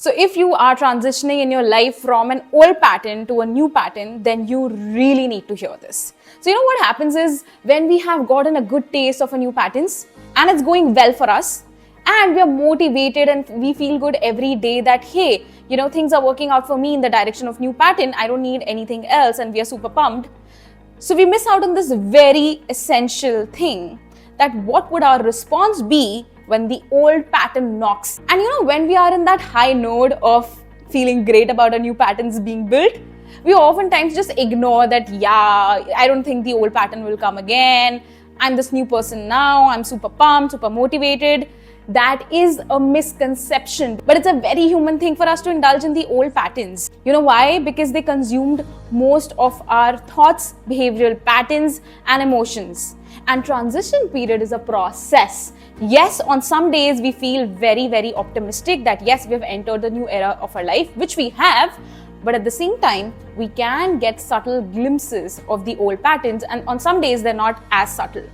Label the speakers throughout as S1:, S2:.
S1: So if you are transitioning in your life from an old pattern to a new pattern, then you really need to hear this. So what happens is when we have gotten a good taste of a new patterns and it's going well for us and we are motivated and we feel good every day that, hey, things are working out for me in the direction of new pattern. I don't need anything else and we are super pumped. So we miss out on this very essential thing, that what would our response be when the old pattern knocks. And when we are in that high node of feeling great about a new patterns being built, we oftentimes just ignore that, I don't think the old pattern will come again. I'm this new person now. I'm super pumped, super motivated. That is a misconception, but it's a very human thing for us to indulge in the old patterns. You know why? Because they consumed most of our thoughts, behavioral patterns, and emotions. And transition period is a process. Yes, on some days we feel very, very optimistic that yes, we have entered the new era of our life, which we have. But at the same time, we can get subtle glimpses of the old patterns, and on some days they're not as subtle.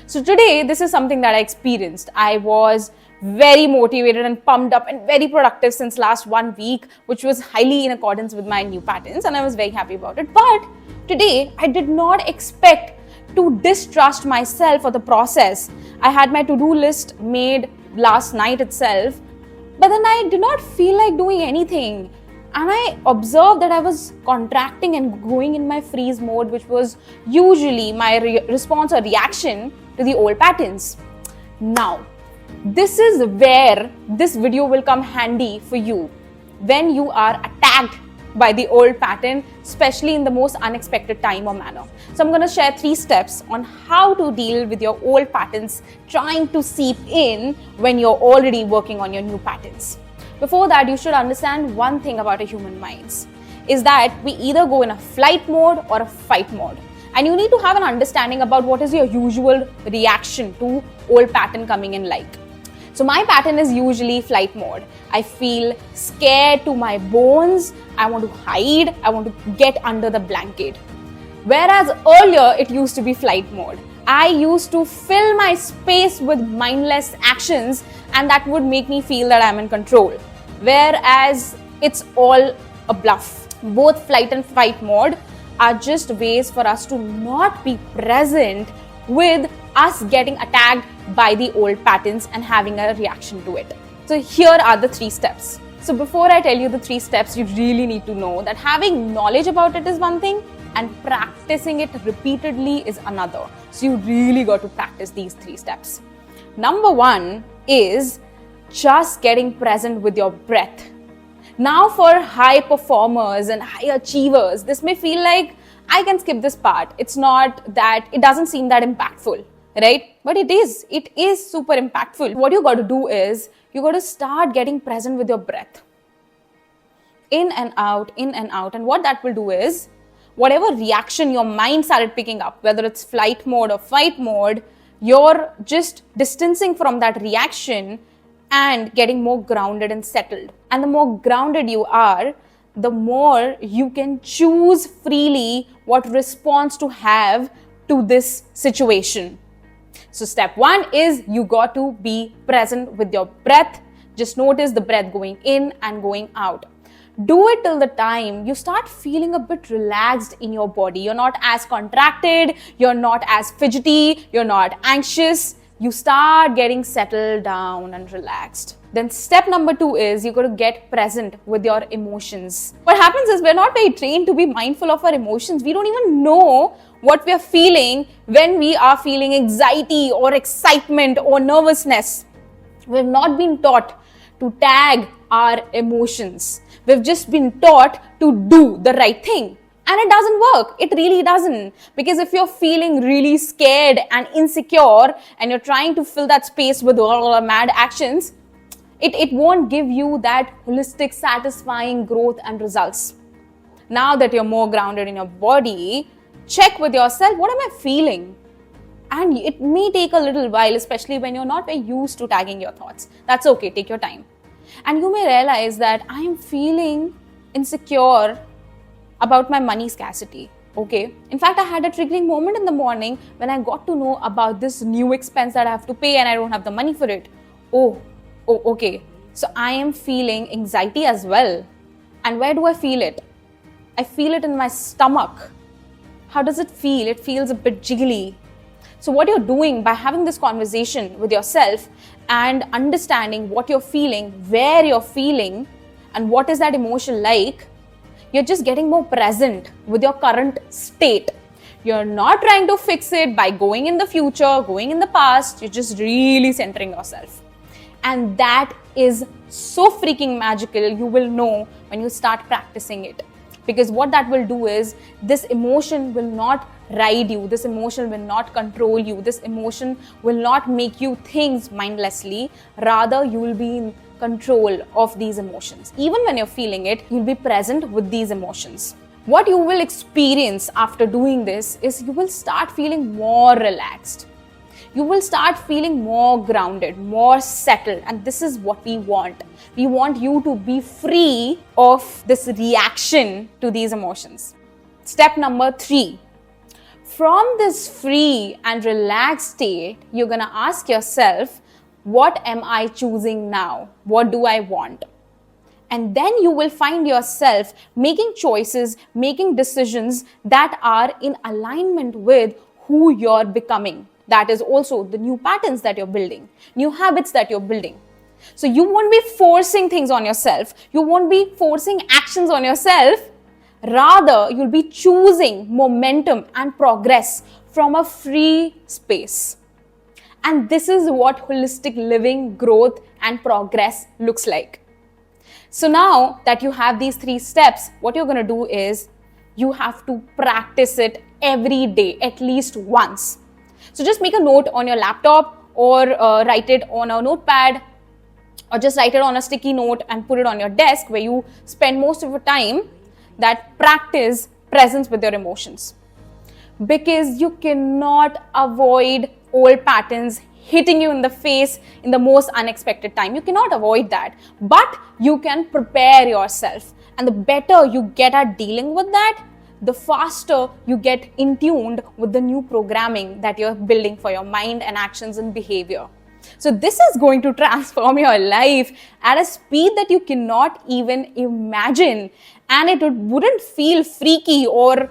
S1: So today, this is something that I experienced. I was very motivated and pumped up and very productive since last 1 week, which was highly in accordance with my new patterns, and I was very happy about it. But today, I did not expect to distrust myself or the process. I had my to-do list made last night itself, but then I did not feel like doing anything. And I observed that I was contracting and going in my freeze mode, which was usually my response or reaction to the old patterns. Now, this is where this video will come handy for you when you are attacked by the old pattern, especially in the most unexpected time or manner. So I'm going to share 3 steps on how to deal with your old patterns trying to seep in when you're already working on your new patterns. Before that, you should understand one thing about a human minds is that we either go in a flight mode or a fight mode. And you need to have an understanding about what is your usual reaction to old pattern coming in like. So my pattern is usually flight mode. I feel scared to my bones. I want to hide. I want to get under the blanket. Whereas earlier, it used to be flight mode. I used to fill my space with mindless actions, and that would make me feel that I'm in control. Whereas it's all a bluff. Both flight and fight mode are just ways for us to not be present with us getting attacked by the old patterns and having a reaction to it. So here are the 3 steps. So before I tell you the 3 steps, you really need to know that having knowledge about it is one thing and practicing it repeatedly is another. So you really got to practice these 3 steps. Number 1 is just getting present with your breath. Now for high performers and high achievers, this may feel like I can skip this part. It's not that, it doesn't seem that impactful, right? But it is super impactful. What you got to do is, you got to start getting present with your breath. In and out, in and out. And what that will do is, whatever reaction your mind started picking up, whether it's flight mode or fight mode, you're just distancing from that reaction and getting more grounded and settled. And the more grounded you are, the more you can choose freely what response to have to this situation. So step 1 is you got to be present with your breath. Just notice the breath going in and going out. Do it till the time you start feeling a bit relaxed in your body. You're not as contracted, you're not as fidgety, you're not anxious. You start getting settled down and relaxed. Then step number 2 is you got to get present with your emotions. What happens is we're not very trained to be mindful of our emotions. We don't even know what we are feeling when we are feeling anxiety or excitement or nervousness. We've not been taught to tag our emotions. We've just been taught to do the right thing. And it doesn't work. It really doesn't. Because if you're feeling really scared and insecure and you're trying to fill that space with all mad actions, it won't give you that holistic, satisfying growth and results. Now that you're more grounded in your body, check with yourself, what am I feeling? And it may take a little while, especially when you're not very used to tagging your thoughts. That's okay, take your time. And you may realize that I am feeling insecure about my money scarcity. Okay. In fact, I had a triggering moment in the morning when I got to know about this new expense that I have to pay and I don't have the money for it. Oh, okay. So I am feeling anxiety as well. And where do I feel it? I feel it in my stomach. How does it feel? It feels a bit jiggly. So what you're doing by having this conversation with yourself and understanding what you're feeling, where you're feeling, and what is that emotion like, you're just getting more present with your current state. You're not trying to fix it by going in the future, going in the past. You're just really centering yourself. And that is so freaking magical. You will know when you start practicing it. Because what that will do is, this emotion will not ride you. This emotion will not control you. This emotion will not make you think mindlessly. Rather, you will be in control of these emotions. Even when you're feeling it, you'll be present with these emotions. What you will experience after doing this is you will start feeling more relaxed. You will start feeling more grounded, more settled. And this is what we want. We want you to be free of this reaction to these emotions. Step number 3. From this free and relaxed state, you're going to ask yourself, what am I choosing now? What do I want? And then you will find yourself making choices, making decisions that are in alignment with who you're becoming. That is also the new patterns that you're building, new habits that you're building. So you won't be forcing things on yourself. You won't be forcing actions on yourself. Rather, you'll be choosing momentum and progress from a free space. And this is what holistic living, growth, and progress looks like. So now that you have these 3 steps, what you're going to do is you have to practice it every day, at least once. So just make a note on your laptop or write it on a notepad, or just write it on a sticky note and put it on your desk where you spend most of your time, that practice presence with your emotions. Because you cannot avoid old patterns hitting you in the face in the most unexpected time. You cannot avoid that, but you can prepare yourself. And the better you get at dealing with that, the faster you get in tuned with the new programming that you're building for your mind and actions and behavior. So this is going to transform your life at a speed that you cannot even imagine. And it wouldn't feel freaky or,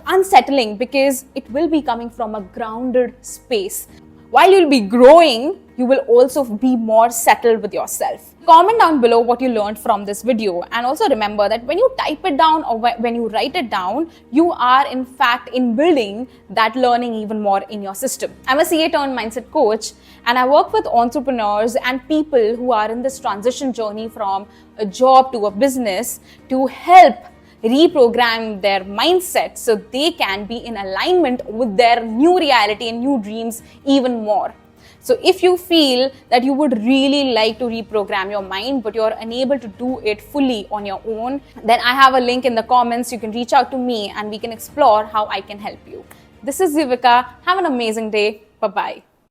S1: unsettling, because it will be coming from a grounded space. While you'll be growing, you will also be more settled with yourself. Comment down below what you learned from this video, and also remember that when you type it down or when you write it down, you are in fact in building that learning even more in your system. I'm a CA turned mindset coach, and I work with entrepreneurs and people who are in this transition journey from a job to a business to help reprogram their mindset so they can be in alignment with their new reality and new dreams even more. So if you feel that you would really like to reprogram your mind, but you're unable to do it fully on your own, then I have a link in the comments. You can reach out to me and we can explore how I can help you. This is Zivika. Have an amazing day. Bye-bye.